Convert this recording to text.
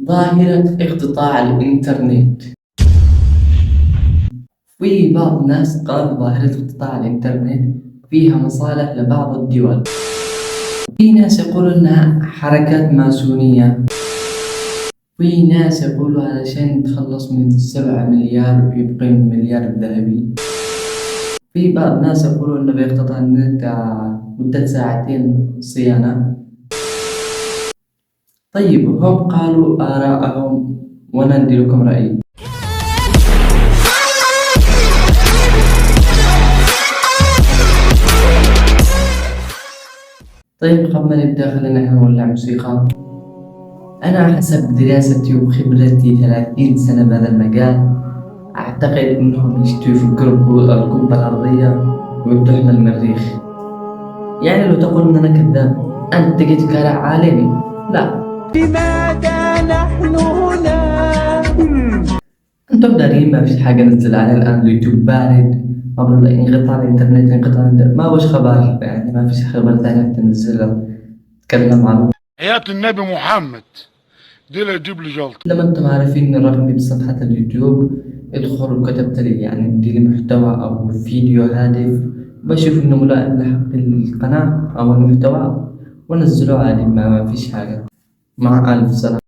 ظاهرة اقتطاع الإنترنت. في بعض الناس قال ظاهرة اقتطاع الإنترنت فيها مصالح لبعض الدول. في ناس يقولوا إنها حركات ماسونية. في ناس يقولوا علشان نتخلص من 7 مليار ويبقي المليار الذهبي. في بعض الناس يقولوا إنه بيقتطع النت مدة 2 ساعة صيانة. طيب هم قالوا آراءهم وأنا أدي لكم رأيي. طيب قبل ما نبدأ خلينا إحنا نولع موسيقى. أنا حسب دراستي وخبرتي 30 سنة بهذا المجال أعتقد إنهم يستووا في القبة الأرضية ويفتحون المريخ. يعني لو تقول إن أنا كذاب أنت جيت كارع عالمي، لا. لماذا نحن هنا؟ أنتم دارين ما فيش حاجة نزل عليها الآن، اليوتيوب بارد، قبل انقطاع الإنترنت ما وش خبر، يعني ما فيش خبر ثانية تنزلها تكلم عنه. حياة النبي محمد دي لا يجيب لي جلطة. لما انتم عارفين ان رقمي بصفحة اليوتيوب ادخل وكتبت لي يعني بدي لي محتوى او فيديو هادف بشوف انه ملائم لحق القناة او المحتوى وانزله عادي، ما فيش حاجة. مع ألف سلامة.